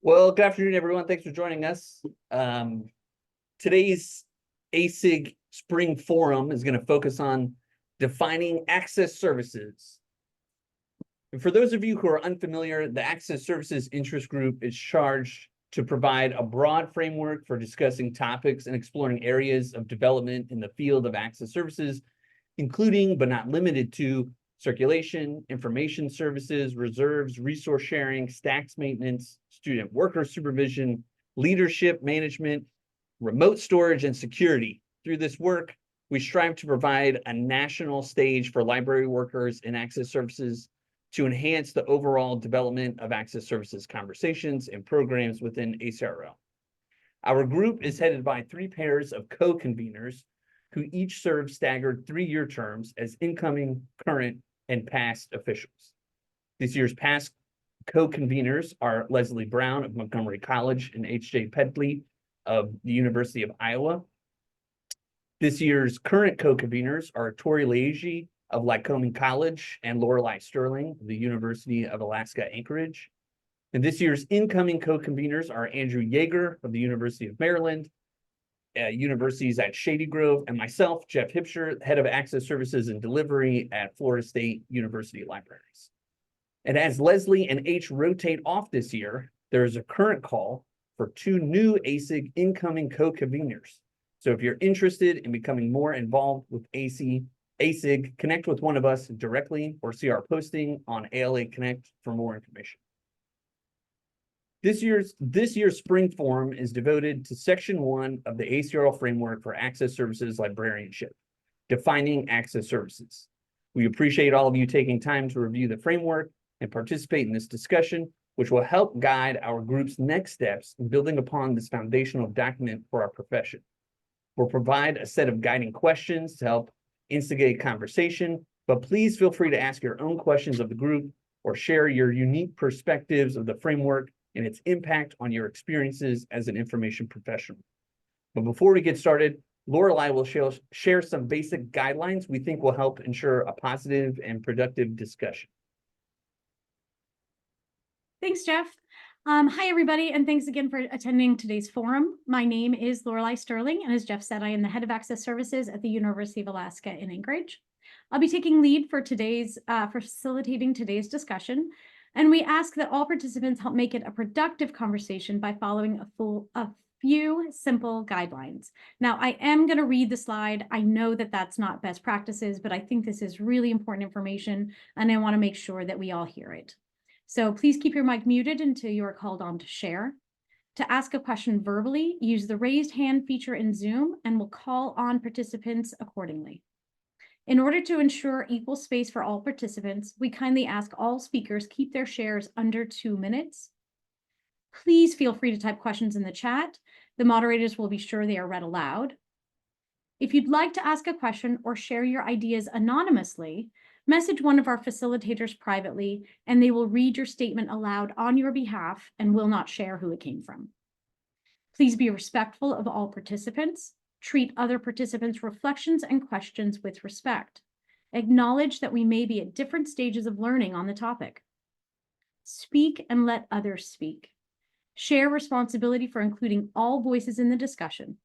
Well, good afternoon, everyone. Thanks for joining us. Today's ASIG Spring Forum is going to focus on defining access services. And for those of you who are unfamiliar, the Access Services Interest Group is charged to provide a broad framework for discussing topics and exploring areas of development in the field of access services, including but not limited to circulation, information services, reserves, resource sharing, stacks maintenance, student worker supervision, leadership management, remote storage, and security. Through this work, we strive to provide a national stage for library workers and access services to enhance the overall development of access services conversations and programs within ACRL. Our group is headed by 3 pairs of co-conveners who each serve staggered 3-year terms as incoming, current, and past officials. This year's past co-conveners are Leslie Brown of Montgomery College and H.J. Pedley of the University of Iowa. This year's current co-conveners are Tori Leahy of Lycoming College and Lorelei Sterling of the University of Alaska Anchorage. And this year's incoming co-conveners are Andrew Yeager of the University of Maryland, universities at Shady Grove, and myself, Jeff Hipsher, head of Access Services and Delivery at Florida State University Libraries. And as Leslie and H rotate off this year, there is a current call for 2 new ASIG incoming co-conveners. So if you're interested in becoming more involved with ASIG, connect with one of us directly or see our posting on ALA Connect for more information. This year's Spring Forum is devoted to Section 1 of the ACRL Framework for Access Services Librarianship, defining access services. We appreciate all of you taking time to review the framework and participate in this discussion, which will help guide our group's next steps in building upon this foundational document for our profession. We'll provide a set of guiding questions to help instigate conversation, but please feel free to ask your own questions of the group or share your unique perspectives of the framework and its impact on your experiences as an information professional. But before we get started, Lorelei will share some basic guidelines we think will help ensure a positive and productive discussion. Thanks, Jeff. Hi, everybody, and thanks again for attending today's forum. My name is Lorelei Sterling, and as Jeff said, I am the head of Access Services at the University of Alaska in Anchorage. I'll be taking lead for facilitating today's discussion, and we ask that all participants help make it a productive conversation by following a few simple guidelines. Now, I am going to read the slide. I know that that's not best practices, but I think this is really important information, and I want to make sure that we all hear it. So please keep your mic muted until you are called on to share. To ask a question verbally, use the raised hand feature in Zoom, and we'll call on participants accordingly. In order to ensure equal space for all participants, we kindly ask all speakers keep their shares under 2 minutes. Please feel free to type questions in the chat. The moderators will be sure they are read aloud. If you'd like to ask a question or share your ideas anonymously, message one of our facilitators privately, and they will read your statement aloud on your behalf and will not share who it came from. Please be respectful of all participants. Treat other participants' reflections and questions with respect. Acknowledge that we may be at different stages of learning on the topic. Speak and let others speak. Share responsibility for including all voices in the discussion.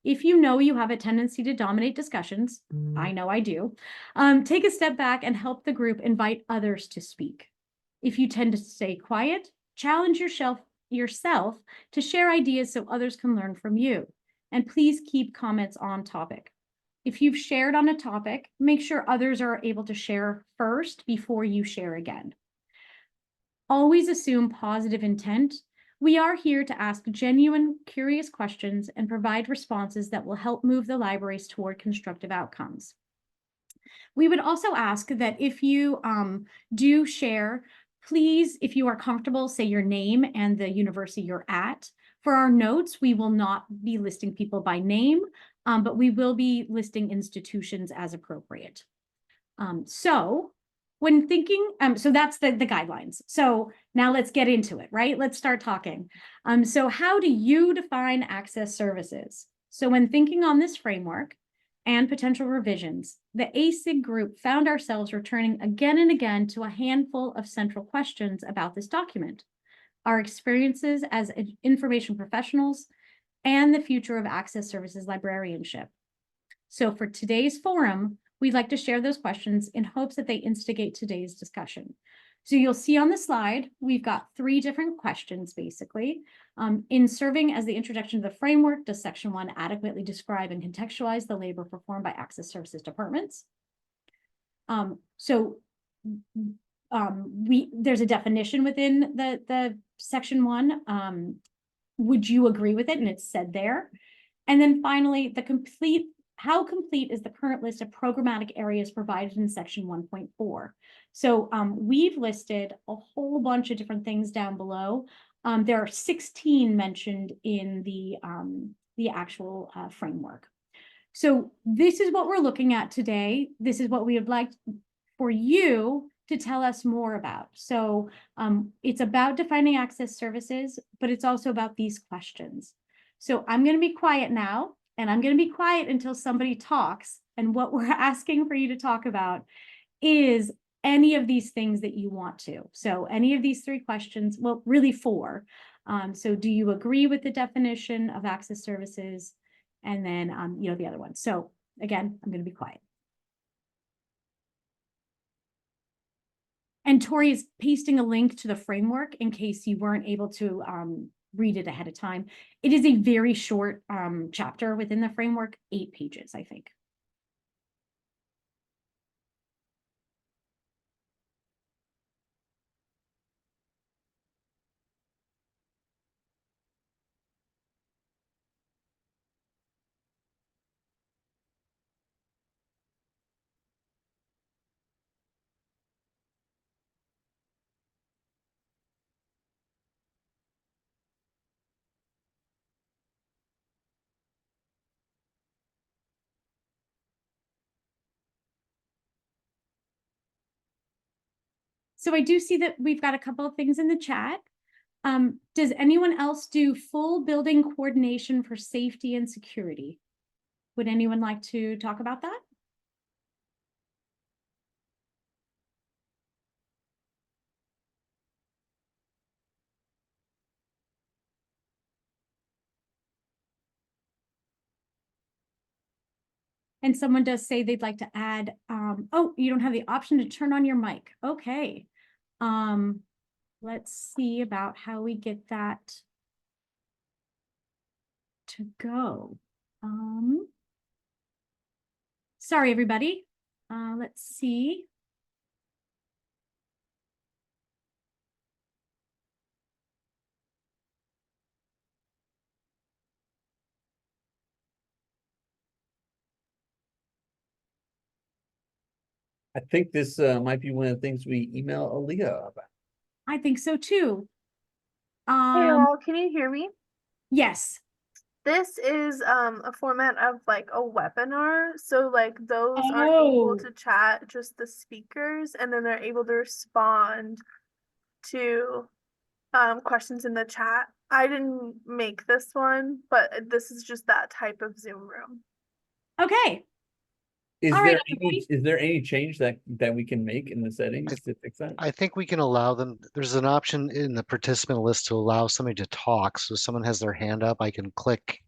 If you know you have a tendency to dominate discussions, I know I do, take a step back and help the group invite others to speak. If you tend to stay quiet, challenge yourself to share ideas so others can learn from you. And please keep comments on topic. If you've shared on a topic, make sure others are able to share first before you share again. Always assume positive intent. We are here to ask genuine, curious questions and provide responses that will help move the libraries toward constructive outcomes. We would also ask that if you do share, please, if you are comfortable, say your name and the university you're at. For our notes, we will not be listing people by name, but we will be listing institutions as appropriate. So when thinking, so that's the guidelines. So now let's get into it, right? Let's start talking. So how do you define access services? So when thinking on this framework and potential revisions, the ASIG group found ourselves returning again and again to a handful of central questions about this document. our experiences as information professionals, and the future of access services librarianship. So for today's forum, we'd like to share those questions in hopes that they instigate today's discussion. So you'll see on the slide, we've got 3 different questions, basically. In serving as the introduction to the framework, does Section 1 adequately describe and contextualize the labor performed by access services departments? There's a definition within the Section 1. Would you agree with it? And it's said there. And then finally, how complete is the current list of programmatic areas provided in Section 1.4? So we've listed a whole bunch of different things down below. There are 16 mentioned in the actual framework. So this is what we're looking at today. This is what we would like for you to tell us more about. So it's about defining access services, but it's also about these questions. So I'm going to be quiet now, and I'm going to be quiet until somebody talks. And what we're asking for you to talk about is any of these things that you want to. So any of these 3 questions, well, really 4. So do you agree with the definition of access services? And then, the other one. So again, I'm going to be quiet. And Tori is pasting a link to the framework in case you weren't able to read it ahead of time. It is a very short chapter within the framework, 8 pages, I think. So I do see that we've got a couple of things in the chat. Does anyone else do full building coordination for safety and security? Would anyone like to talk about that? And someone does say they'd like to add, oh, you don't have the option to turn on your mic. Okay. Let's see about how we get that to go. Sorry, everybody. Let's see. I think this might be one of the things we email Aaliyah about. I think so too. Hey all, can you hear me? Yes. This is a format of like a webinar. So like those aren't able to chat, just the speakers, and then they're able to respond to questions in the chat. I didn't make this one, but this is just that type of Zoom room. Okay. Is All there right, is there any change that we can make in the settings to fix that? I think we can allow them. There's an option in the participant list to allow somebody to talk. So if someone has their hand up, I can click.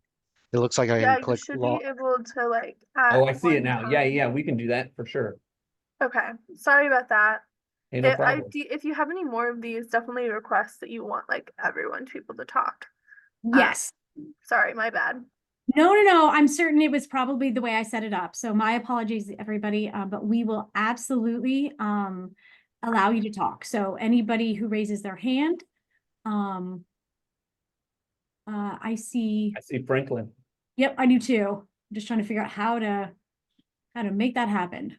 It looks like I Yeah, can you click. should be able to like Oh, I see it now. Yeah, we can do that for sure. Okay, sorry about that. Hey, no problem. If you have any more of these, definitely request that you want like everyone to be able to talk. Yes. Sorry, my bad. No. I'm certain it was probably the way I set it up. So my apologies, everybody. But we will absolutely allow you to talk. So anybody who raises their hand, I see. I see Franklin. Yep, I do too. I'm just trying to figure out how to make that happen.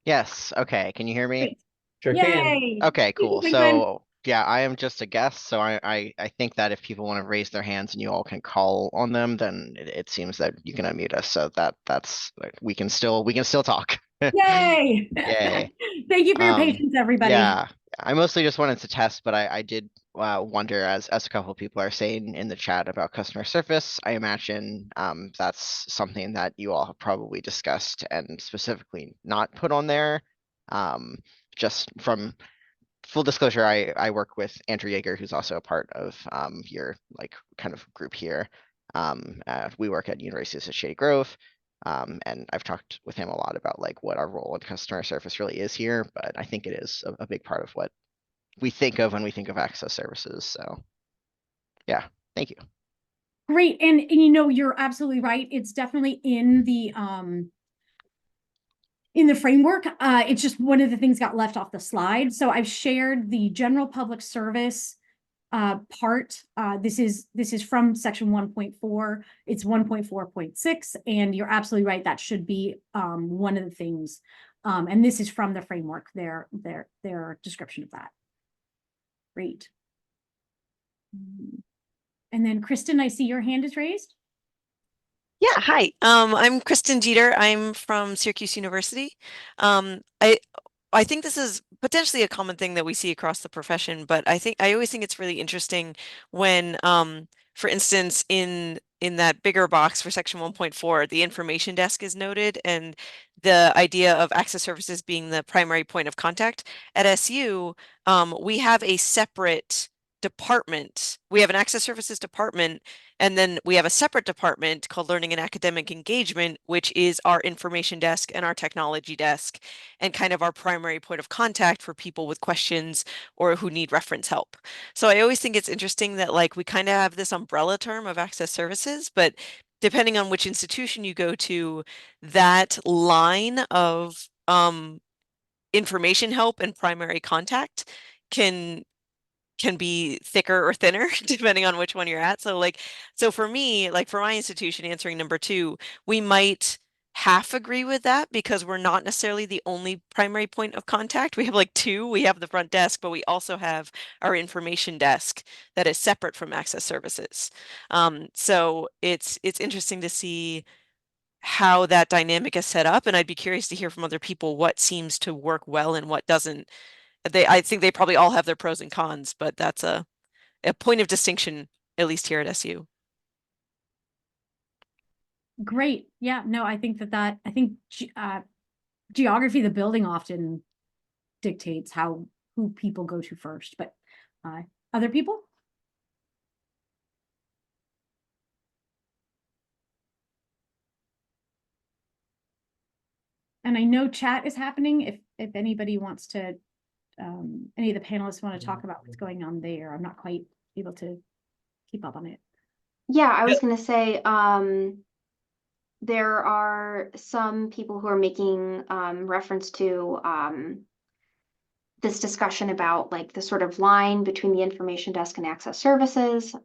Yes. Okay. Can you hear me? Great. Sure Yay. can. Okay, cool. Franklin. So yeah, I am just a guest. So I think that if people want to raise their hands and you all can call on them, then it seems that you can unmute us. So that's like we can still talk. Yay. Yay. Thank you for your patience, everybody. Yeah, I mostly just wanted to test, but I did wonder, as a couple of people are saying in the chat about customer service, I imagine that's something that you all have probably discussed and specifically not put on there. Just from full disclosure, I work with Andrew Yeager, who's also a part of your like kind of group here. We work at University of Shady Grove. And I've talked with him a lot about like what our role in customer service really is here, but I think it is a big part of what we think of when we think of access services. So yeah, thank you. Great. And you know, you're absolutely right. It's definitely in the framework. It's just one of the things got left off the slide. So I've shared the general public service part. This is from section 1.4. It's 1.4.6, and you're absolutely right. That should be one of the things. And this is from the framework, their description of that. Great. And then Kristen, I see your hand is raised. Yeah, hi. I'm Kristen Dieter. I'm from Syracuse University. I think this is potentially a common thing that we see across the profession, but I always think it's really interesting when, for instance, in that bigger box for section 1.4, the information desk is noted, and the idea of access services being the primary point of contact. At SU, we have a separate department. We have an access services department, and then we have a separate department called Learning and Academic Engagement, which is our information desk and our technology desk, and kind of our primary point of contact for people with questions or who need reference help. So I always think it's interesting that like we kind of have this umbrella term of access services, but depending on which institution you go to, that line of information help and primary contact can be thicker or thinner depending on which one you're at. So like, so for me, like for my institution, answering number 2, we might half agree with that because we're not necessarily the only primary point of contact. We have like 2, we have the front desk, but we also have our information desk that is separate from access services. So it's interesting to see how that dynamic is set up. And I'd be curious to hear from other people what seems to work well and what doesn't. I think they probably all have their pros and cons, but that's a point of distinction, at least here at SU. Great. Yeah, no, I think I think geography of the building often dictates who people go to first, but other people? And I know chat is happening if anybody wants to, any of the panelists want to talk about what's going on there. I'm not quite able to keep up on it. Yeah, I was going to say, there are some people who are making reference to this discussion about like the sort of line between the information desk and access services.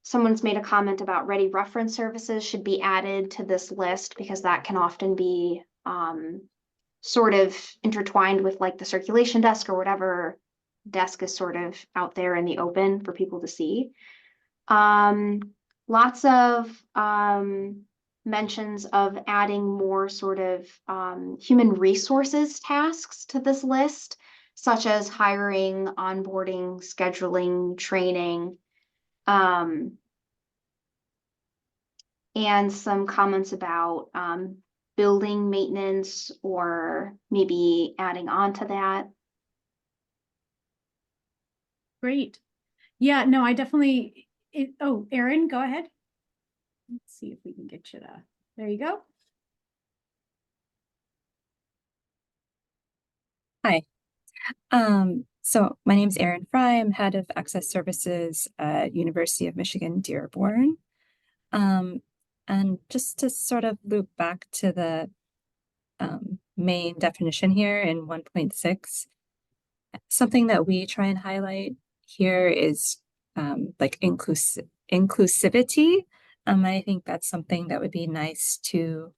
Someone's made a comment about ready reference services should be added to this list because that can often be sort of intertwined with like the circulation desk or whatever desk is sort of out there in the open for people to see. Lots of mentions of adding more sort of human resources tasks to this list, such as hiring, onboarding, scheduling, training, and some comments about building maintenance or maybe adding on to that. Great. Yeah, no, I definitely, oh, Erin, go ahead. Let's see if we can get you to, there you go. Hi. So my name's Erin Fry. I'm head of access services at University of Michigan, Dearborn. And just to sort of loop back to the main definition here in 1.6, something that we try and highlight here is like inclusivity. I think that's something that would be nice to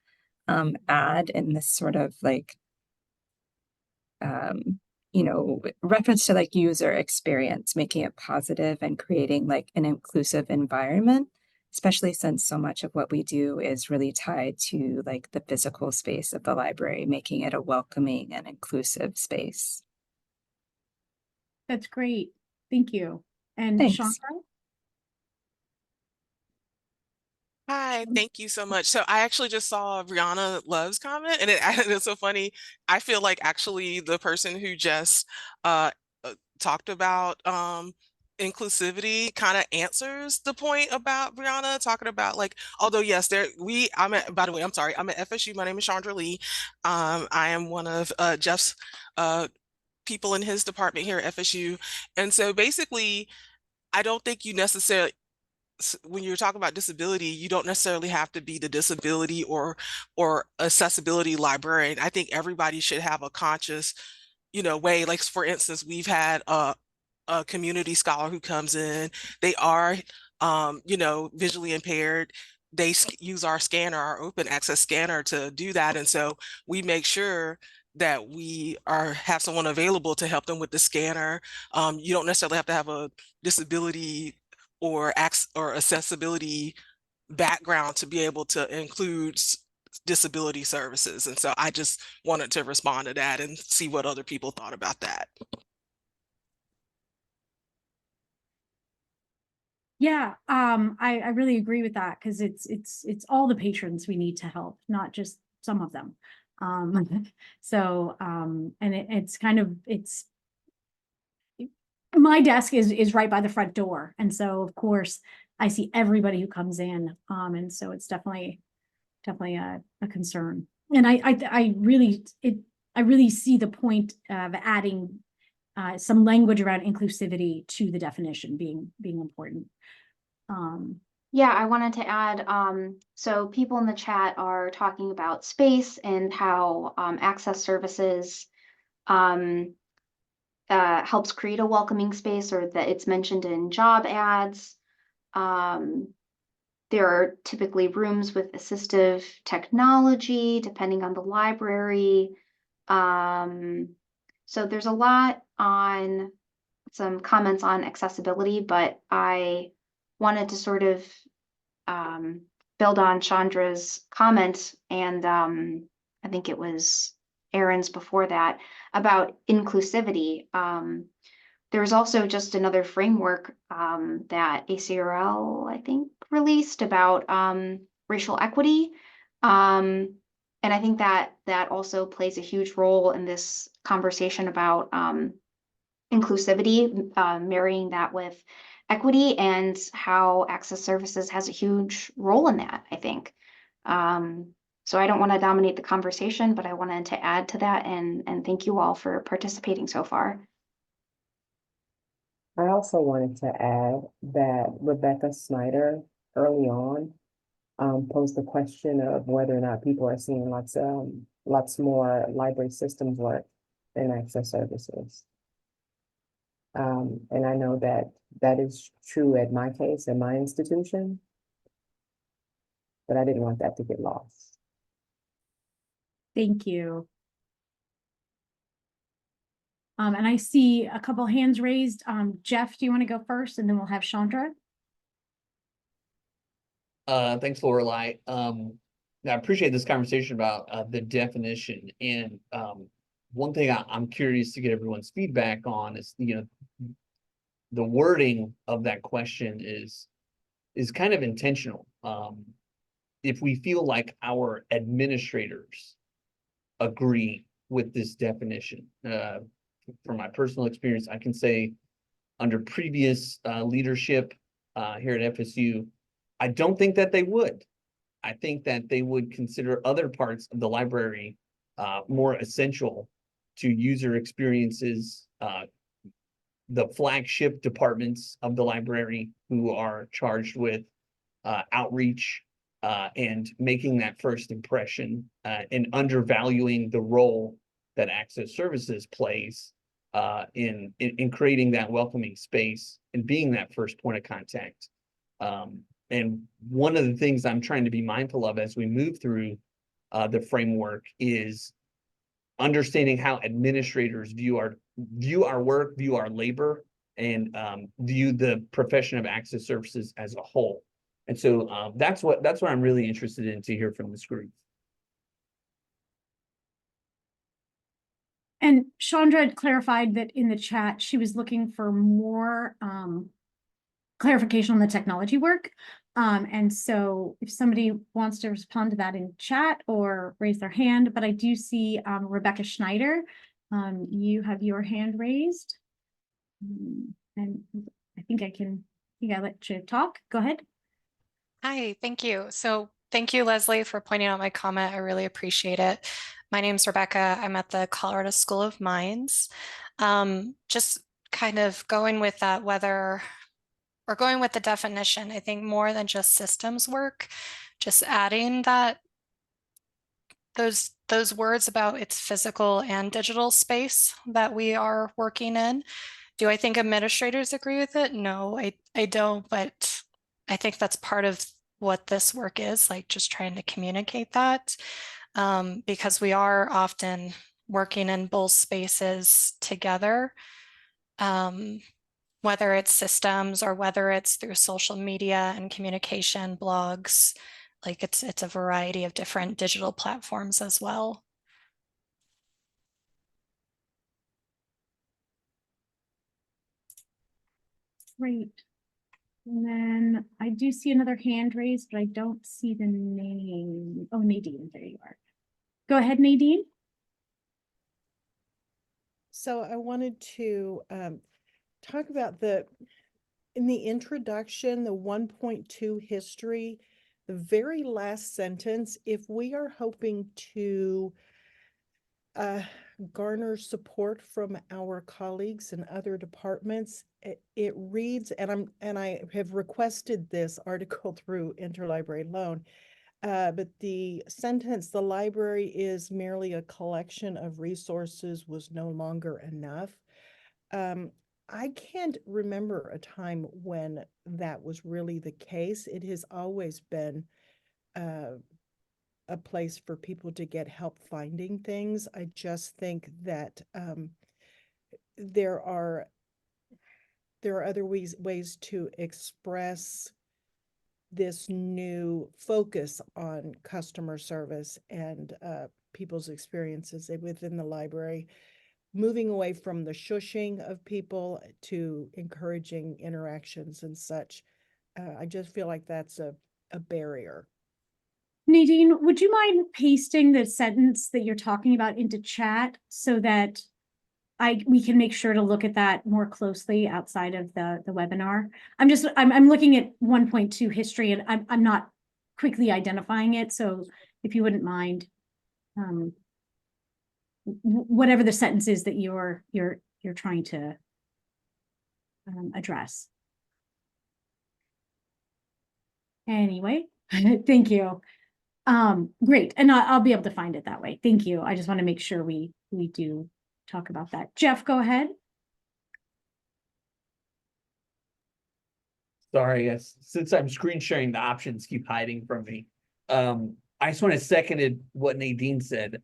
add in this sort of like you know, reference to like user experience, making it positive and creating like an inclusive environment, especially since so much of what we do is really tied to like the physical space of the library, making it a welcoming and inclusive space. That's great. Thank you. And Thanks. Shankar? Hi, thank you so much. So I actually just saw Brianna Love's comment, and it's so funny. I feel like actually the person who just talked about inclusivity kind of answers the point about Brianna talking about, like, although yes, I'm at, by the way, I'm sorry, I'm at FSU. My name is Chandra Lee. I am one of Jeff's people in his department here at FSU. And so basically, I don't think you necessarily, when you're talking about disability, you don't necessarily have to be the disability or accessibility librarian. I think everybody should have a conscious, way. Like, for instance, we've had a community scholar who comes in. They are, visually impaired. They use our scanner, our open access scanner, to do that, and so we make sure that we have someone available to help them with the scanner. You don't necessarily have to have a disability or accessibility background to be able to include disability services. And so I just wanted to respond to that and see what other people thought about that. Yeah, I really agree with that, because it's all the patrons we need to help, not just some of them. And it's kind of, my desk is right by the front door, and so of course I see everybody who comes in, and so it's definitely a concern. And I really see the point of adding some language around inclusivity to the definition being important. Yeah, I wanted to add, so people in the chat are talking about space and how access services helps create a welcoming space, or that it's mentioned in job ads. There are typically rooms with assistive technology, depending on the library. So there's a lot on some comments on accessibility, but I wanted to sort of build on Chandra's comment, and I think it was Aaron's before that, about inclusivity. There's also just another framework that ACRL, I think, released about racial equity. And I think that also plays a huge role in this conversation about inclusivity, marrying that with equity, and how access services has a huge role in that, I think. So I don't want to dominate the conversation, but I wanted to add to that, and thank you all for participating so far. I also wanted to add that Rebecca Snyder early on posed the question of whether or not people are seeing lots more library systems work than access services. And I know that is true at my case, at my institution, but I didn't want that to get lost. Thank you. And I see a couple hands raised. Jeff, do you want to go first, and then we'll have Chandra? Thanks, Lorelei. I appreciate this conversation about the definition. And one thing I'm curious to get everyone's feedback on is, the wording of that question is kind of intentional. If we feel like our administrators agree with this definition, from my personal experience, I can say under previous leadership here at FSU, I don't think that they would. I think that they would consider other parts of the library more essential to user experiences, the flagship departments of the library who are charged with outreach and making that first impression, and undervaluing the role that access services plays in creating that welcoming space and being that first point of contact. And one of the things I'm trying to be mindful of as we move through the framework is understanding how administrators view our work, view our labor, and view the profession of access services as a whole. And so that's what I'm really interested in to hear from this group. And Chandra had clarified that in the chat, she was looking for more clarification on the technology work. And so if somebody wants to respond to that in chat or raise their hand, but I do see Rebecca Schneider, you have your hand raised. And I think I let you talk. Go ahead. Hi, thank you. So thank you, Leslie, for pointing out my comment. I really appreciate it. My name's Rebecca. I'm at the Colorado School of Mines. Just kind of going with that, going with the definition, I think more than just systems work, just adding that those words about its physical and digital space that we are working in. Do I think administrators agree with it? No, I don't, but I think that's part of what this work is, like just trying to communicate that, because we are often working in both spaces together, whether it's systems or whether it's through social media and communication, blogs, like it's a variety of different digital platforms as well. Great. And then I do see another hand raised, but I don't see the name. Oh, Nadine, there you are. Go ahead, Nadine. So I wanted to talk about in the introduction, the 1.2 history, the very last sentence, if we are hoping to garner support from our colleagues in other departments, it reads, and I have requested this article through Interlibrary Loan, but the sentence, "The library is merely a collection of resources," was no longer enough. I can't remember a time when that was really the case. It has always been a place for people to get help finding things. I just think that there are other ways to express this new focus on customer service and people's experiences within the library, moving away from the shushing of people to encouraging interactions and such. I just feel like that's a barrier. Nadine, would you mind pasting the sentence that you're talking about into chat so that we can make sure to look at that more closely outside of the webinar? I'm looking at 1.2 history and I'm not quickly identifying it. So if you wouldn't mind, whatever the sentence is that you're trying to address. Anyway, thank you. Great, and I'll be able to find it that way. Thank you. I just want to make sure we do talk about that. Jeff, go ahead. Sorry, yes. Since I'm screen sharing, the options keep hiding from me. I just want to second what Nadine said.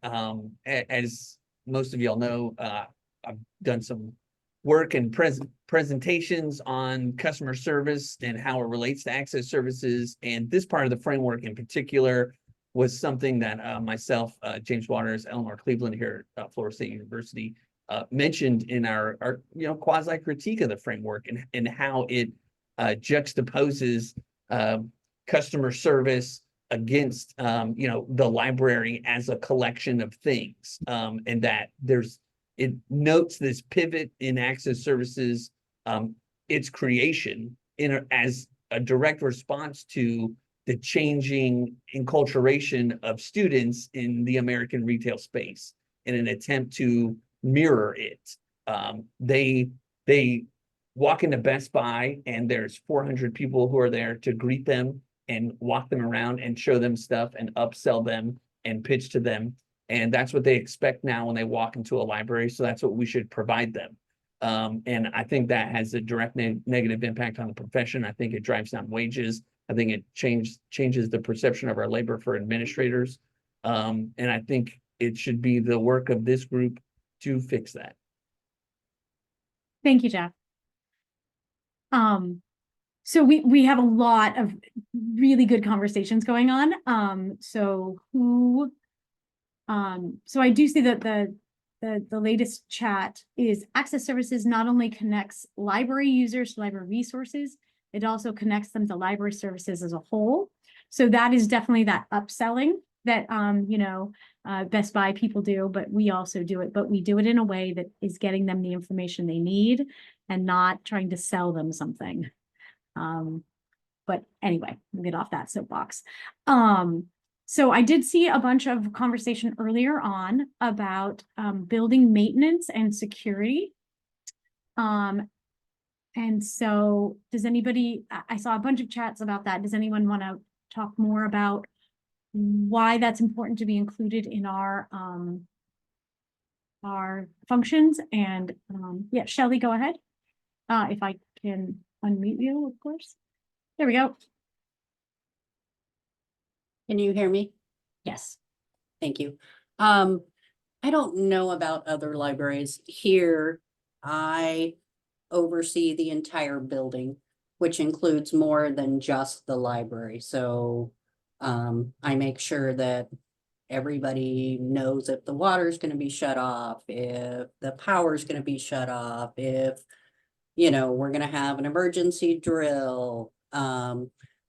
As most of y'all know, I've done some work and presentations on customer service and how it relates to access services. And this part of the framework in particular was something that myself, James Waters, Eleanor Cleveland here at Florida State University mentioned in our quasi critique of the framework and how it juxtaposes customer service against the library as a collection of things, and that it notes this pivot in access services, its creation as a direct response to the changing enculturation of students in the American retail space in an attempt to mirror it. They walk into Best Buy and there's 400 people who are there to greet them and walk them around and show them stuff and upsell them and pitch to them. And that's what they expect now when they walk into a library. So that's what we should provide them. And I think that has a direct negative impact on the profession. I think it drives down wages. I think it changes the perception of our labor for administrators. And I think it should be the work of this group to fix that. Thank you, Jeff. So we have a lot of really good conversations going on. So I do see that the latest chat is access services not only connects library users to library resources, It also connects them to library services as a whole. So that is definitely that upselling that, Best Buy people do, but we also do it, but we do it in a way that is getting them the information they need and not trying to sell them something. But anyway, we'll get off that soapbox. So I did see a bunch of conversation earlier on about building maintenance and security. And so does anybody, I saw a bunch of chats about that. Does anyone want to talk more about why that's important to be included in our functions? And yeah, Shelley, go ahead. If I can unmute you, of course. There we go. Can you hear me? Yes. Thank you. I don't know about other libraries. Here, I oversee the entire building, which includes more than just the library. So I make sure that everybody knows if the water's going to be shut off, if the power's going to be shut off, if, we're going to have an emergency drill.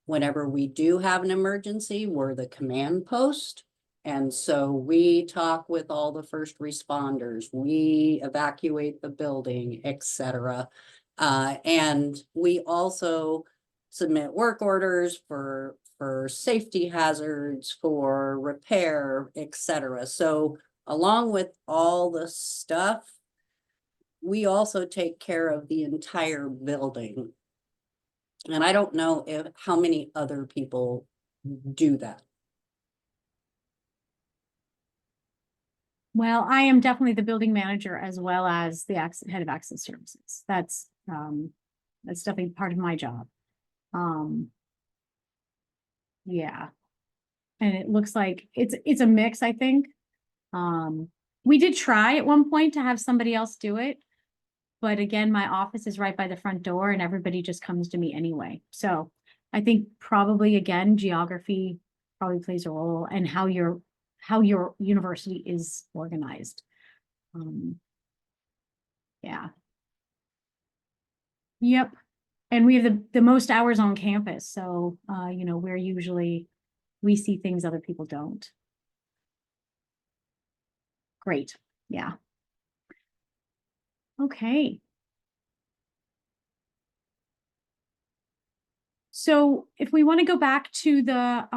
Whenever we do have an emergency, we're the command post. And so we talk with all the first responders, we evacuate the building, etc. And we also submit work orders for safety hazards, for repair, etc. So along with all the stuff, we also take care of the entire building. And I don't know how many other people do that. Well, I am definitely the building manager as well as the head of access services. That's definitely part of my job. Yeah. And it looks like it's a mix, I think. We did try at one point to have somebody else do it. But again, my office is right by the front door and everybody just comes to me anyway. So I think probably, again, geography probably plays a role and how your university is organized. Yeah. Yep. And we have the most hours on campus. So, we see things other people don't. Great. Yeah. Okay. So if we want to go back to the,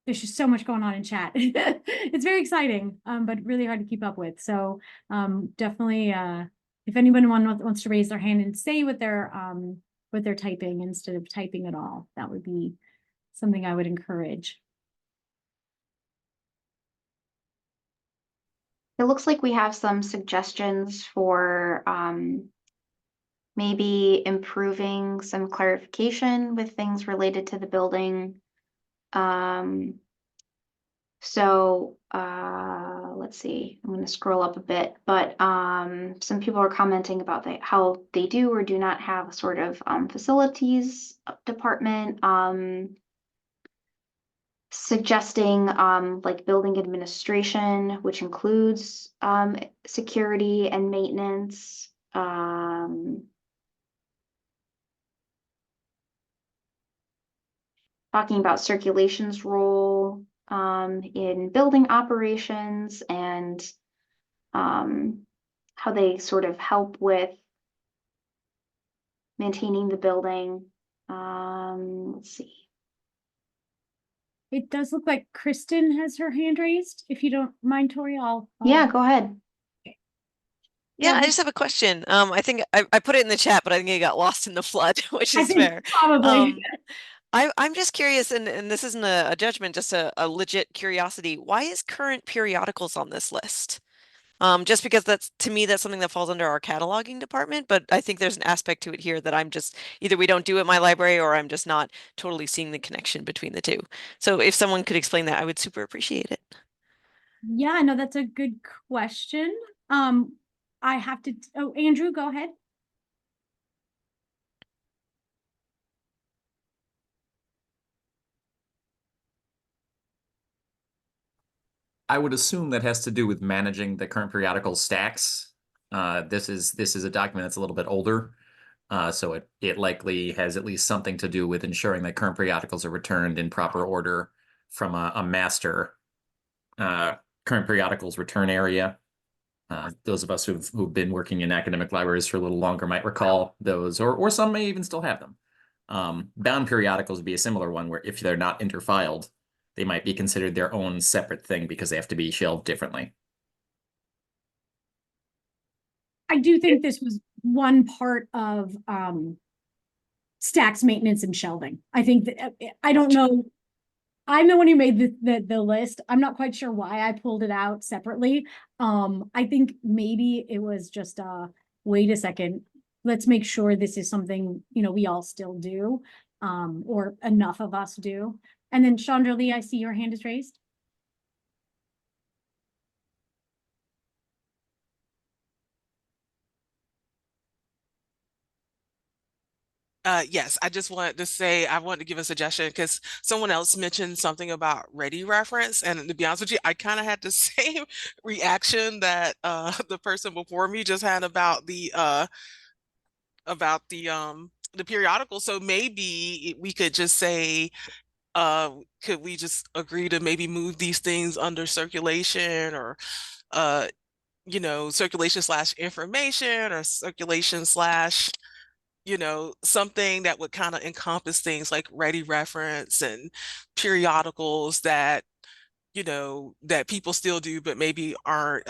there's just so much going on in chat. It's very exciting, but really hard to keep up with. So definitely, if anyone wants to raise their hand and say what they're typing instead of typing it all, that would be something I would encourage. It looks like we have some suggestions for maybe improving some clarification with things related to the building. Let's see, I'm going to scroll up a bit, but some people are commenting about how they do or do not have a sort of facilities department, suggesting like building administration, which includes security and maintenance. Talking about circulation's role in building operations and how they sort of help with maintaining the building. Let's see. It does look like Kristen has her hand raised. If you don't mind, Tori, Yeah, go ahead. Yeah, I just have a question. I think I put it in the chat, but I think it got lost in the flood, which is fair. Probably. I'm just curious, and this isn't a judgment, just a legit curiosity. Why is current periodicals on this list? Just because that's something that falls under our cataloging department, but I think there's an aspect to it here that I'm just either we don't do at my library or I'm just not totally seeing the connection between the two. So if someone could explain that, I would super appreciate it. Yeah, no, that's a good question. I have to, Andrew, go ahead. I would assume that has to do with managing the current periodical stacks. This is a document that's a little bit older. So it likely has at least something to do with ensuring that current periodicals are returned in proper order from a master current periodicals return area. Those of us who've been working in academic libraries for a little longer might recall those, or some may even still have them. Bound periodicals would be a similar one where if they're not interfiled, they might be considered their own separate thing because they have to be shelved differently. I do think this was one part of stacks maintenance and shelving. I think that I don't know. I'm the one who made the list. I'm not quite sure why I pulled it out separately. I think maybe it was just wait a second, let's make sure this is something, you know, we all still do, or enough of us do. And then Chandra Lee, I see your hand is raised. Yes, I just wanted to say, I wanted to give a suggestion because someone else mentioned something about ready reference. And to be honest with you, I kind of had the same reaction that the person before me just had about the periodical. So maybe we could just say, could we just agree to maybe move these things under circulation, or you know, circulation / information, or circulation / you know, something that would kind of encompass things like ready reference and periodicals that, you know, that people still do, but maybe aren't.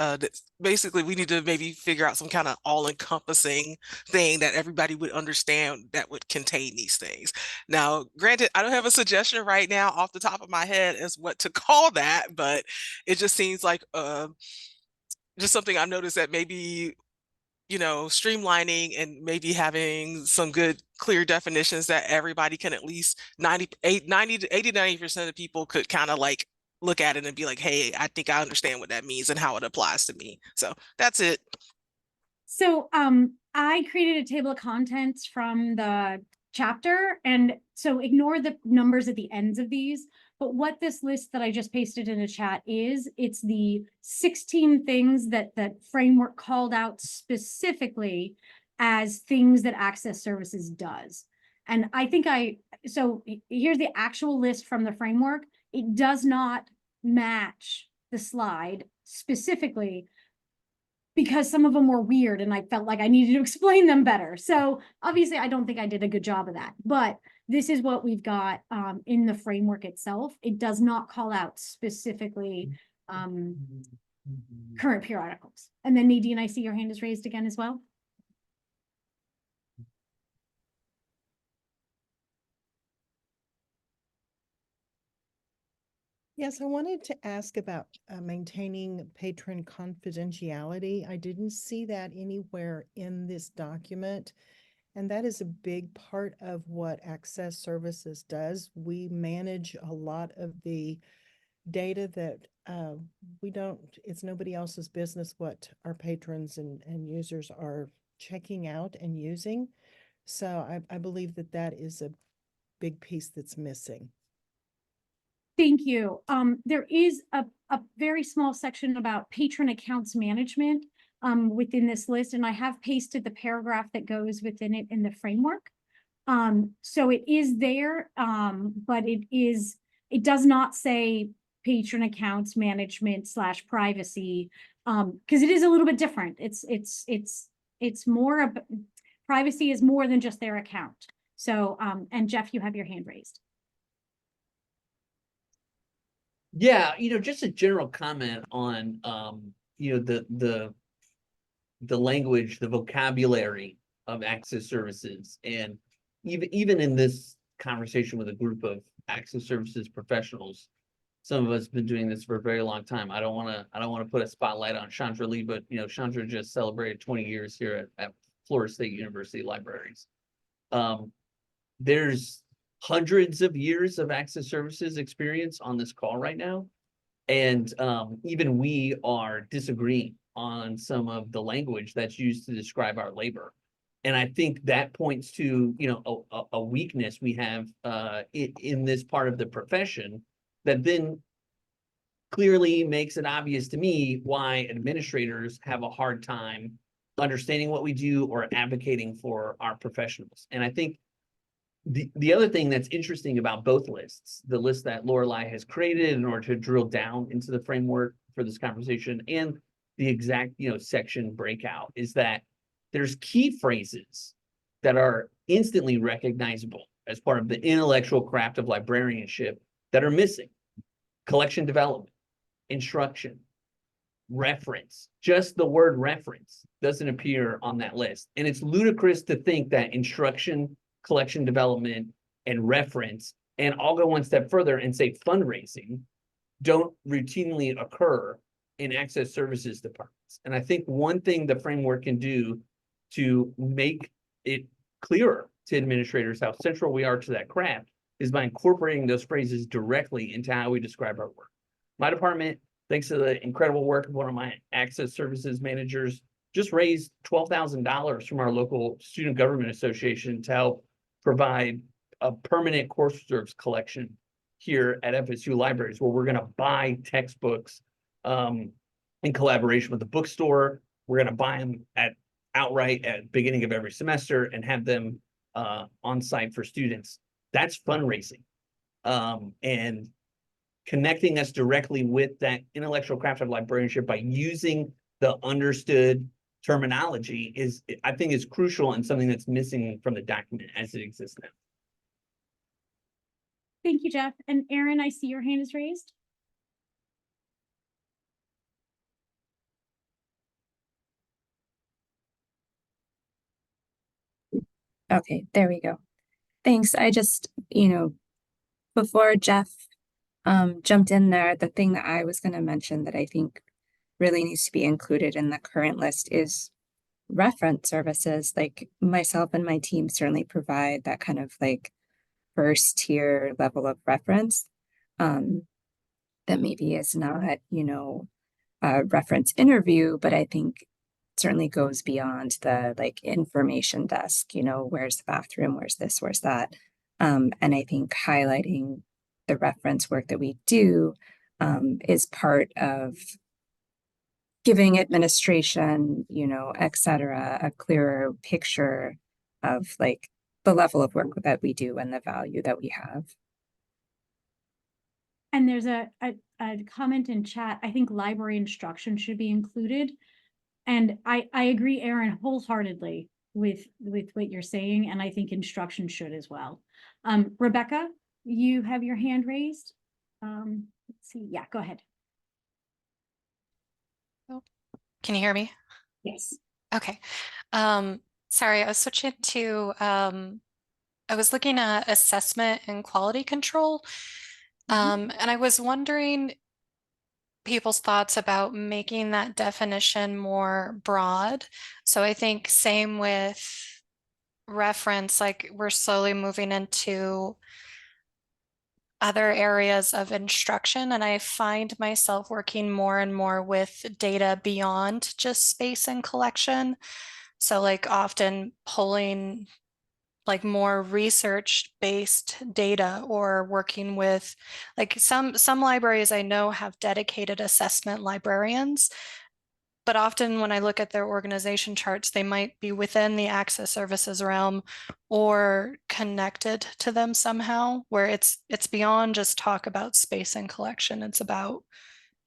Basically, we need to maybe figure out some kind of all-encompassing thing that everybody would understand that would contain these things. Now, granted, I don't have a suggestion right now off the top of my head as what to call that, but it just seems like just something I've noticed that maybe, you know, streamlining and maybe having some good clear definitions that everybody can at least 90 to 80% of people could kind of like look at it and be like, hey, I think I understand what that means and how it applies to me. So that's it. So I created a table of contents from the chapter, and so ignore the numbers at the ends of these. But what this list that I just pasted in the chat is, it's the 16 things that framework called out specifically as things that Access Services does. And I think so here's the actual list from the framework. It does not match the slide specifically, because some of them were weird and I felt like I needed to explain them better. So obviously I don't think I did a good job of that, but this is what we've got in the framework itself. It does not call out specifically current periodicals. And then Nadine, I see your hand is raised again as well. Yes, I wanted to ask about maintaining patron confidentiality. I didn't see that anywhere in this document. And that is a big part of what Access Services does. We manage a lot of the data that it's nobody else's business what our patrons and users are checking out and using. So I believe that that is a big piece that's missing. Thank you. There is a very small section about patron accounts management within this list, and I have pasted the paragraph that goes within it in the framework. So it is there, but it does not say patron accounts management / privacy, because it is a little bit different. It's more of privacy is more than just their account. So, and Jeff, you have your hand raised. Yeah, you know, just a general comment on you know, the language, the vocabulary of Access Services. And even in this conversation with a group of Access Services professionals, some of us have been doing this for a very long time. I don't want to put a spotlight on Chandra Lee, but you know, Chandra just celebrated 20 years here at Florida State University Libraries. There's hundreds of years of Access Services experience on this call right now. And even we are disagreeing on some of the language that's used to describe our labor. And I think that points to, you know, a weakness we have in this part of the profession that then clearly makes it obvious to me why administrators have a hard time understanding what we do or advocating for our professionals. And I think the other thing that's interesting about both lists, the list that Lorelei has created in order to drill down into the framework for this conversation, and the exact, section breakout, is that there's key phrases that are instantly recognizable as part of the intellectual craft of librarianship that are missing. Collection development, instruction, reference. Just the word reference doesn't appear on that list. And it's ludicrous to think that instruction, collection development, and reference, and I'll go one step further and say fundraising, don't routinely occur in access services departments. And I think one thing the framework can do to make it clearer to administrators how central we are to that craft is by incorporating those phrases directly into how we describe our work. My department, thanks to the incredible work of one of my access services managers, just raised $12,000 from our local student government association to help provide a permanent course reserves collection here at FSU Libraries, where we're going to buy textbooks in collaboration with the bookstore. We're going to buy them outright at the beginning of every semester and have them on site for students. That's fundraising. And connecting us directly with that intellectual craft of librarianship by using the understood terminology I think is crucial and something that's missing from the document as it exists now. Thank you, Jeff. And Aaron, I see your hand is raised. Okay, there we go. Thanks. I just, before Jeff jumped in there, the thing that I was going to mention that I think really needs to be included in the current list is reference services. Like myself and my team certainly provide that kind of like first tier level of reference that maybe is not, a reference interview, but I think certainly goes beyond the like information desk, where's the bathroom, where's this, where's that. And I think highlighting the reference work that we do is part of giving administration, et cetera, a clearer picture of like the level of work that we do and the value that we have. And there's a comment in chat. I think library instruction should be included. And I agree, Aaron, wholeheartedly with what you're saying. And I think instruction should as well. Rebecca, you have your hand raised. Let's see. Yeah, go ahead. Can you hear me? Yes. Okay. Sorry, I was switching to, I was looking at assessment and quality control. And I was wondering people's thoughts about making that definition more broad. So I think same with reference, like we're slowly moving into other areas of instruction, and I find myself working more and more with data beyond just space and collection. So like often pulling like more research-based data, or working with like some libraries I know have dedicated assessment librarians, but often when I look at their organization charts, they might be within the access services realm or connected to them somehow, where it's beyond just talk about space and collection. It's about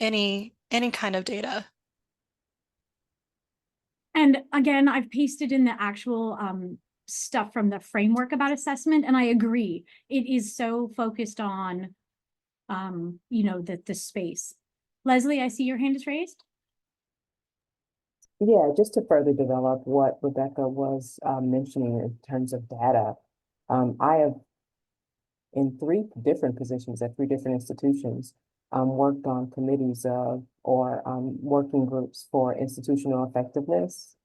any kind of data. And again, I've pasted in the actual stuff from the framework about assessment, and I agree. It is so focused on, the space. Leslie, I see your hand is raised. Yeah, just to further develop what Rebecca was mentioning in terms of data, I have, in 3 different positions at 3 different institutions, worked on committees of or working groups for institutional effectiveness.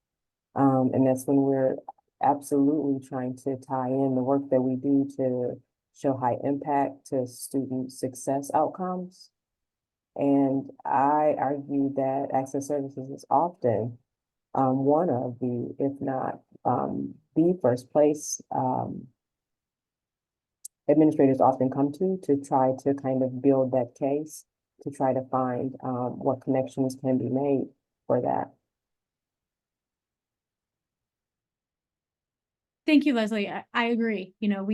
And that's when we're absolutely trying to tie in the work that we do to show high impact to student success outcomes. And I argue that access services is often one of the, if not the first place administrators often come to try to kind of build that case, to try to find what connections can be made for that. Thank you, Leslie. I agree. You know,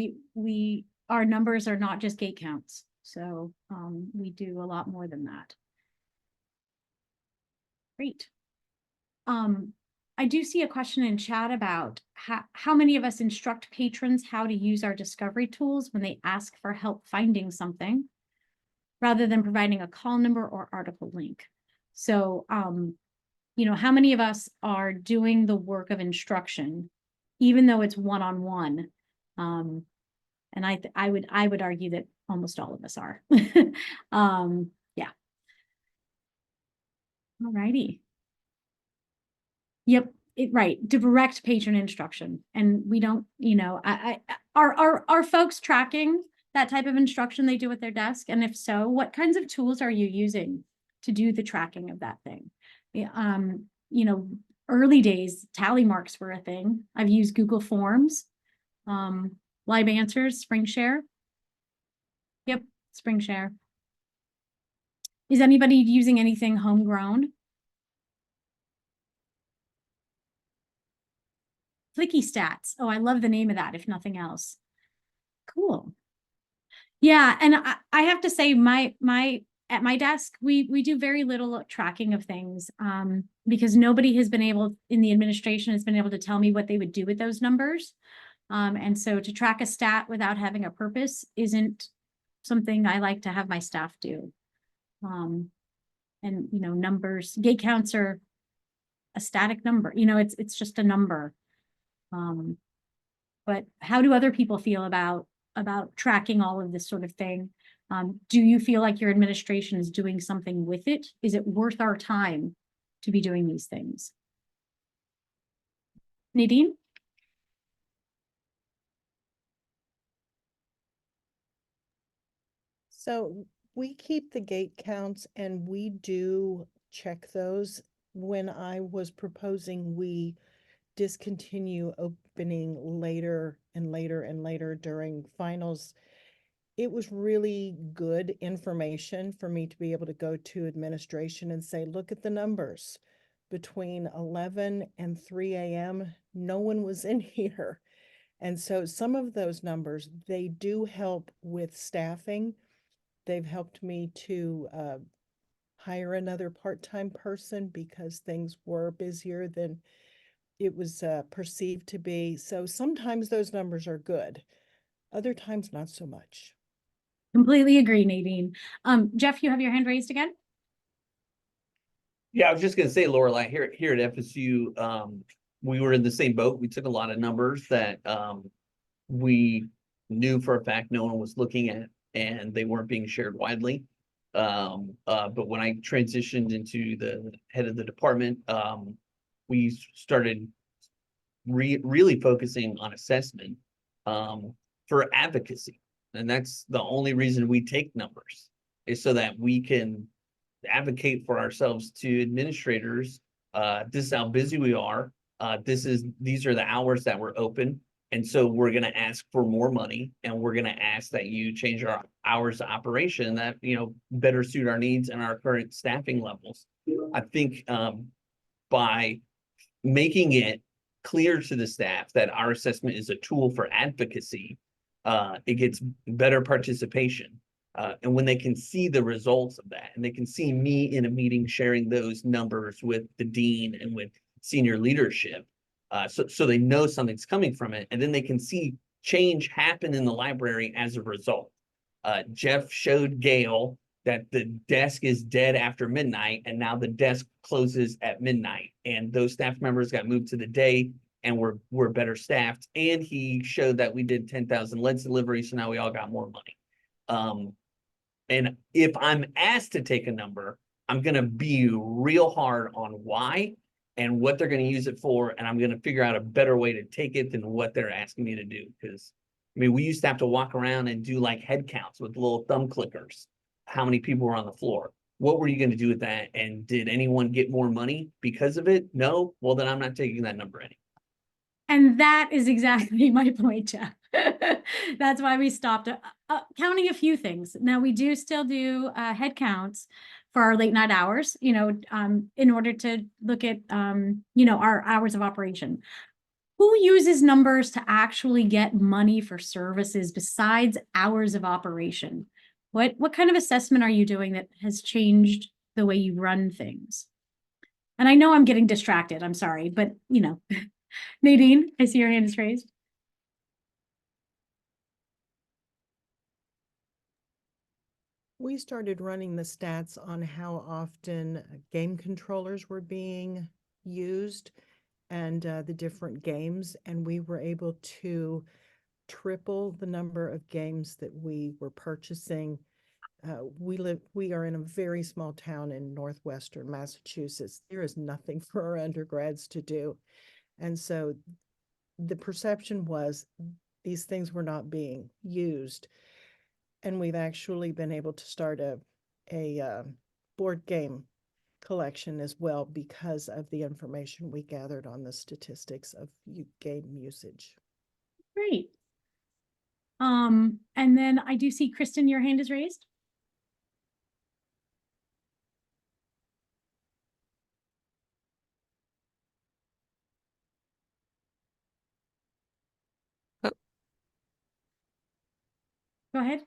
our numbers are not just gate counts. So we do a lot more than that. Great. I do see a question in chat about how many of us instruct patrons how to use our discovery tools when they ask for help finding something, rather than providing a call number or article link. So, you know, how many of us are doing the work of instruction, even though it's one-on-one? And I would argue that almost all of us are. Yeah. All righty. Yep, right. Direct patron instruction. And we don't, you know, are folks tracking that type of instruction they do at their desk? And if so, what kinds of tools are you using to do the tracking of that thing? Yeah, you know, early days, tally marks were a thing. I've used Google Forms, Live Answers, SpringShare. Yep, SpringShare. Is anybody using anything homegrown? Flicky Stats. Oh, I love the name of that, if nothing else. Cool. Yeah, and I have to say, at my desk, we do very little tracking of things, because nobody has been able, in the administration, has been able to tell me what they would do with those numbers. And so to track a stat without having a purpose isn't something I like to have my staff do. And you know, numbers, gate counts are a static number. You know, it's just a number. But how do other people feel about tracking all of this sort of thing? Do you feel like your administration is doing something with it? Is it worth our time to be doing these things? Nadine? So we keep the gate counts and we do check those. When I was proposing we discontinue opening later and later and later during finals, it was really good information for me to be able to go to administration and say, look at the numbers. Between 11 and 3 a.m., no one was in here. And so some of those numbers, they do help with staffing. They've helped me to hire another part-time person because things were busier than it was perceived to be. So sometimes those numbers are good. Other times, not so much. Completely agree, Nadine. Jeff, you have your hand raised again? Yeah, I was just gonna say, Lorelei, here at FSU, we were in the same boat. We took a lot of numbers that we knew for a fact no one was looking at, and they weren't being shared widely. But when I transitioned into the head of the department, we started really focusing on assessment for advocacy. And that's the only reason we take numbers, is so that we can advocate for ourselves to administrators. This is how busy we are. These are the hours that we're open. And so we're going to ask for more money, and we're going to ask that you change our hours of operation that, you know, better suit our needs and our current staffing levels. I think by making it clear to the staff that our assessment is a tool for advocacy, it gets better participation. And when they can see the results of that, and they can see me in a meeting sharing those numbers with the dean and with senior leadership, so they know something's coming from it, and then they can see change happen in the library as a result. Jeff showed Gail that the desk is dead after midnight, and now the desk closes at midnight, and those staff members got moved to the day, and we're better staffed. And he showed that we did 10,000 lead deliveries, so now we all got more money. And if I'm asked to take a number, I'm going to be real hard on why and what they're going to use it for. And I'm going to figure out a better way to take it than what they're asking me to do. Because, I mean, we used to have to walk around and do like head counts with little thumb clickers. How many people were on the floor? What were you going to do with that? And did anyone get more money because of it? No? Well, then I'm not taking that number anymore. And that is exactly my point, Jeff. That's why we stopped counting a few things. Now we do still do head counts for our late night hours, you know, in order to look at, you know, our hours of operation. Who uses numbers to actually get money for services besides hours of operation? What kind of assessment are you doing that has changed the way you run things? And I know I'm getting distracted, I'm sorry, but you know, Nadine, I see your hand is raised. We started running the stats on how often game controllers were being used and the different games, and we were able to triple the number of games that we were purchasing. We are in a very small town in northwestern Massachusetts. There is nothing for our undergrads to do. And so the perception was these things were not being used. And we've actually been able to start a board game collection as well because of the information we gathered on the statistics of game usage. Great. And then I do see Kristen, your hand is raised. Go ahead.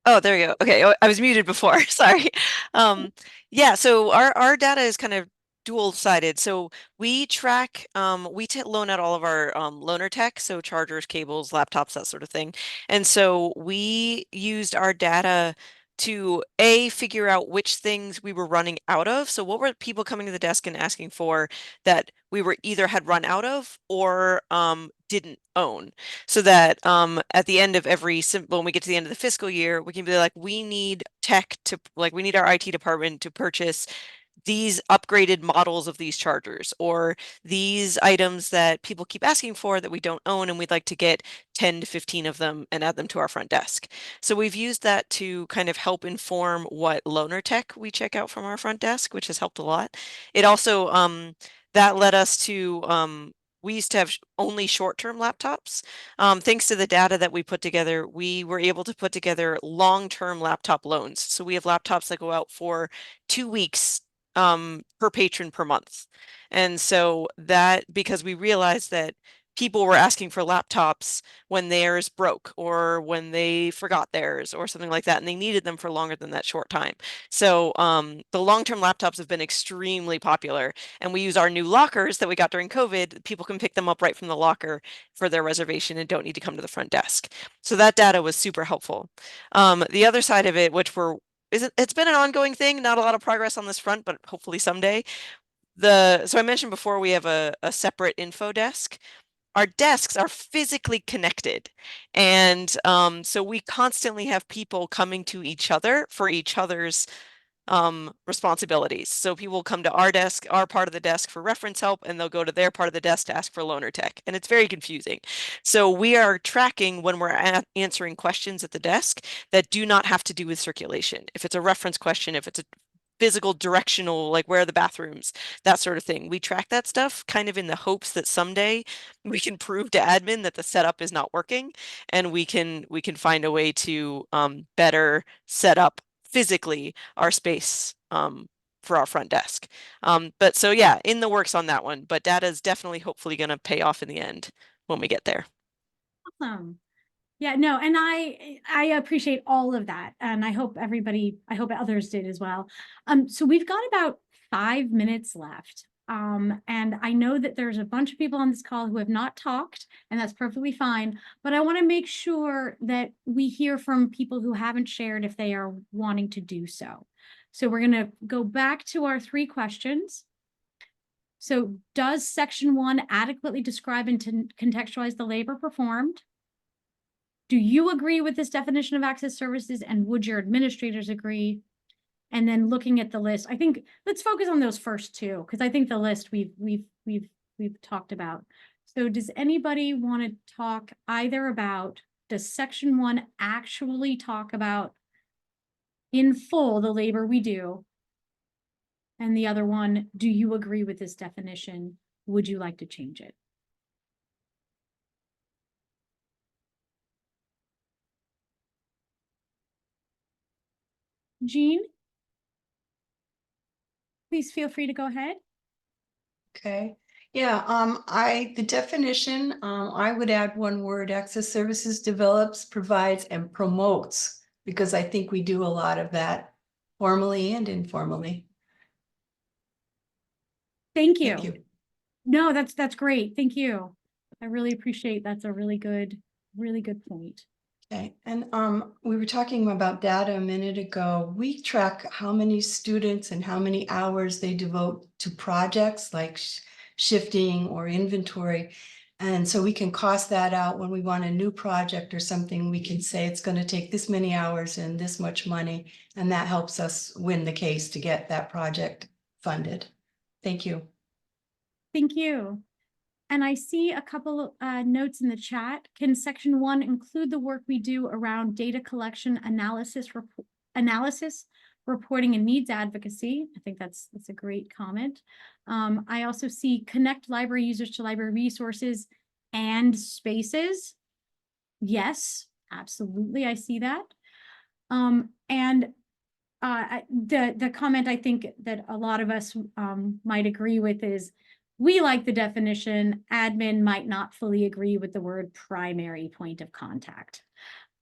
Oh, there we go. Okay, I was muted before. Sorry. Yeah, so our data is kind of dual-sided. So we track, we loan out all of our loaner tech, so chargers, cables, laptops, that sort of thing. And so we used our data to figure out which things we were running out of. So what were people coming to the desk and asking for that we were either had run out of or didn't own, so that at the end of when we get to the end of the fiscal year, we can be like, we need tech to, like, we need our IT department to purchase these upgraded models of these chargers, or these items that people keep asking for that we don't own, and we'd like to get 10 to 15 of them and add them to our front desk. So we've used that to kind of help inform what loaner tech we check out from our front desk, which has helped a lot. It also, that led us to, we used to have only short-term laptops. Thanks to the data that we put together, we were able to put together long-term laptop loans. So we have laptops that go out for 2 weeks per patron per month. And so that, because we realized that people were asking for laptops when theirs broke or when they forgot theirs or something like that, and they needed them for longer than that short time. So the long-term laptops have been extremely popular, and we use our new lockers that we got during COVID. People can pick them up right from the locker for their reservation and don't need to come to the front desk. So that data was super helpful. The other side of it, which it's been an ongoing thing, not a lot of progress on this front, but hopefully someday. So I mentioned before, we have a separate info desk. Our desks are physically connected. And so we constantly have people coming to each other for each other's responsibilities. So people will come to our desk, our part of the desk, for reference help, and they'll go to their part of the desk to ask for loaner tech. And it's very confusing. So we are tracking when we're answering questions at the desk that do not have to do with circulation. If it's a reference question, if it's a physical directional, like where are the bathrooms, that sort of thing. We track that stuff kind of in the hopes that someday we can prove to admin that the setup is not working, and we can find a way to better set up physically our space for our front desk. But so yeah, in the works on that one, but data is definitely hopefully going to pay off in the end when we get there. Awesome. Yeah, no, and I appreciate all of that. And I hope others did as well. So we've got about 5 minutes left. And I know that there's a bunch of people on this call who have not talked, and that's perfectly fine. But I want to make sure that we hear from people who haven't shared if they are wanting to do so. So we're going to go back to our 3 questions. So does section 1 adequately describe and contextualize the labor performed? Do you agree with this definition of access services, and would your administrators agree? And then looking at the list, I think let's focus on those first 2, because I think the list we've talked about. So does anybody want to talk either about, does section 1 actually talk about in full the labor we do? And the other one, do you agree with this definition? Would you like to change it? Jean, please feel free to go ahead. Okay. Yeah, the definition, I would add one word: access services develops, provides, and promotes, because I think we do a lot of that formally and informally. Thank you. Thank you. No, that's great. Thank you. I really appreciate that's a really good point. Okay, and we were talking about data a minute ago. We track how many students and how many hours they devote to projects like shifting or inventory. And so we can cost that out when we want a new project or something. We can say it's going to take this many hours and this much money, and that helps us win the case to get that project funded. Thank you. Thank you. And I see a couple notes in the chat. Can section 1 include the work we do around data collection, analysis, reporting, and needs advocacy? I think that's a great comment. I also see connect library users to library resources and spaces. Yes, absolutely, I see that. And the comment I think that a lot of us might agree with is, we like the definition. Admin might not fully agree with the word primary point of contact.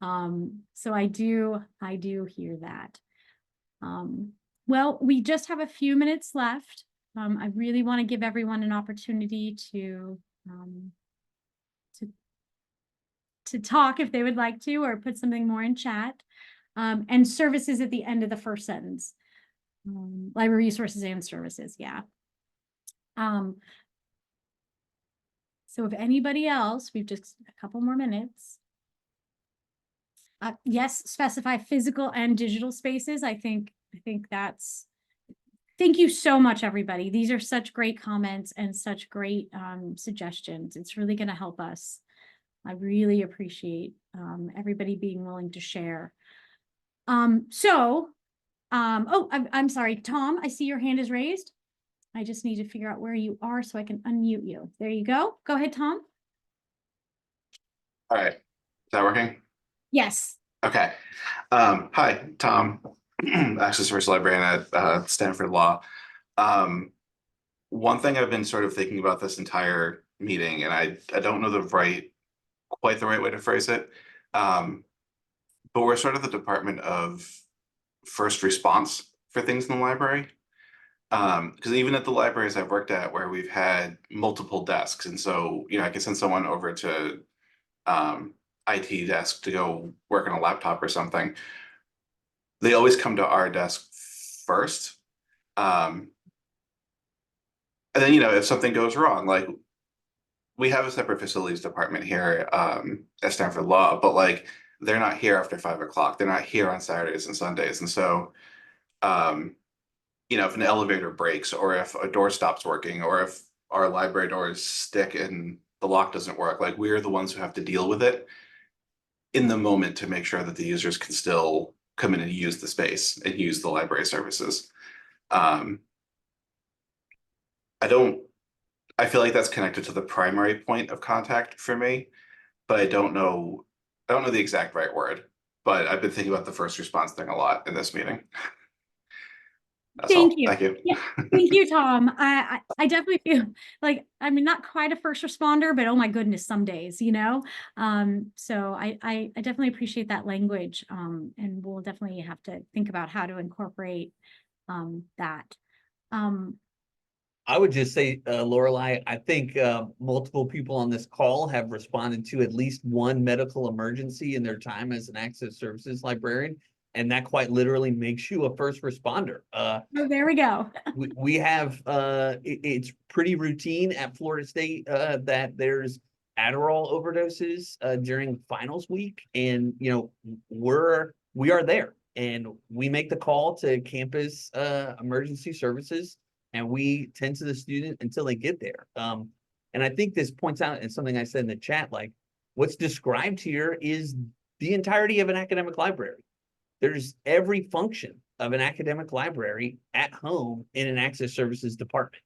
So I do hear that. Well, we just have a few minutes left. I really want to give everyone an opportunity to talk if they would like to, or put something more in chat. And services at the end of the first sentence. Library resources and services, yeah. So if anybody else, we've just a couple more minutes. Yes, specify physical and digital spaces. I think that's, thank you so much, everybody. These are such great comments and such great suggestions. It's really going to help us. I really appreciate everybody being willing to share. I'm sorry, Tom, I see your hand is raised. I just need to figure out where you are so I can unmute you. There you go. Go ahead, Tom. All right. Is that working? Yes. Okay. Hi, Tom, Access Service Librarian at Stanford Law. One thing I've been sort of thinking about this entire meeting, and I don't know quite the right way to phrase it, but we're sort of the department of first response for things in the library. Because even at the libraries I've worked at, where we've had multiple desks, and so I can send someone over to IT desk to go work on a laptop or something, they always come to our desk first. And then if something goes wrong, like we have a separate facilities department here at Stanford Law, but like they're not here after 5 o'clock. They're not here on Saturdays and Sundays, and so if an elevator breaks, or if a door stops working, or if our library doors stick and the lock doesn't work, like we're the ones who have to deal with it in the moment to make sure that the users can still come in and use the space and use the library services. I feel like that's connected to the primary point of contact for me, but I don't know the exact right word, but I've been thinking about the first response thing a lot in this meeting. Thank you. Thank you. Yeah, thank you, Tom. I definitely feel like, I mean, not quite a first responder, but oh my goodness, some days, so I definitely appreciate that language, and we'll definitely have to think about how to incorporate that. I would just say, Lorelei, I think multiple people on this call have responded to at least one medical emergency in their time as an access services librarian. And that quite literally makes you a first responder. Oh, there we go. we have, it's pretty routine at Florida State that there's Adderall overdoses during finals week. And, we are there, and we make the call to campus emergency services, and we tend to the student until they get there. And I think this points out, and something I said in the chat, like what's described here is the entirety of an academic library. There's every function of an academic library at home in an access services department.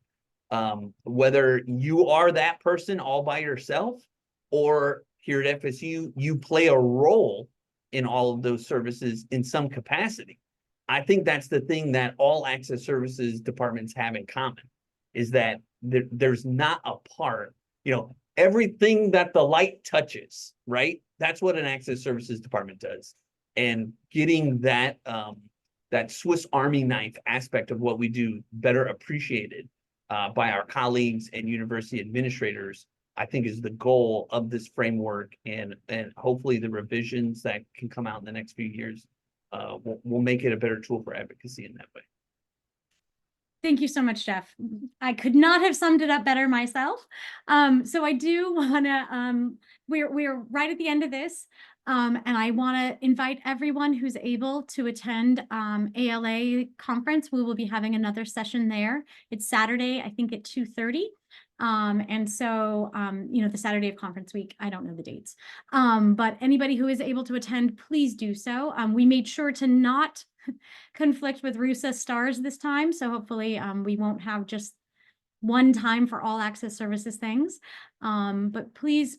Whether you are that person all by yourself, or here at FSU, you play a role in all of those services in some capacity. I think that's the thing that all access services departments have in common, is that there's not a part, everything that the light touches, right? That's what an access services department does. And getting that that Swiss Army knife aspect of what we do better appreciated by our colleagues and university administrators, I think is the goal of this framework, and hopefully the revisions that can come out in the next few years will make it a better tool for advocacy in that way. Thank you so much, Jeff. I could not have summed it up better myself. So I do want to, we're right at the end of this, and I want to invite everyone who's able to attend ALA conference. We will be having another session there. It's Saturday, I think at 2:30. And so, the Saturday of conference week, I don't know the dates. But anybody who is able to attend, please do so. We made sure to not conflict with RUSA stars this time. So hopefully we won't have just one time for all access services things. But please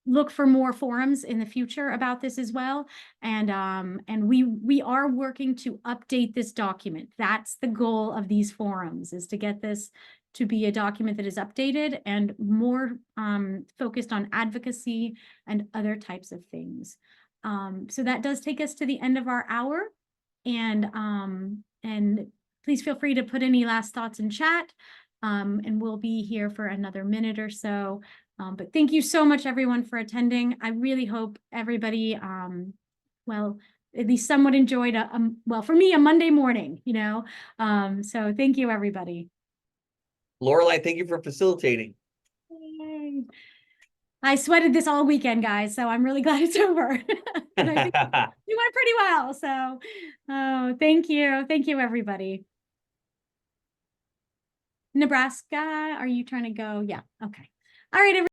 look for more forums in the future about this as well. And we are working to update this document. That's the goal of these forums, is to get this to be a document that is updated and more focused on advocacy and other types of things. So that does take us to the end of our hour, and please feel free to put any last thoughts in chat, and we'll be here for another minute or so. But thank you so much, everyone, for attending. I really hope everybody, well, at least somewhat enjoyed well, for me, a Monday morning, so thank you, everybody. Lorelei, thank you for facilitating. Yay. I sweated this all weekend, guys, so I'm really glad it's over. And I think we went pretty well. So, thank you. Thank you, everybody. Nebraska, are you trying to go? Yeah. Okay. All right, everybody.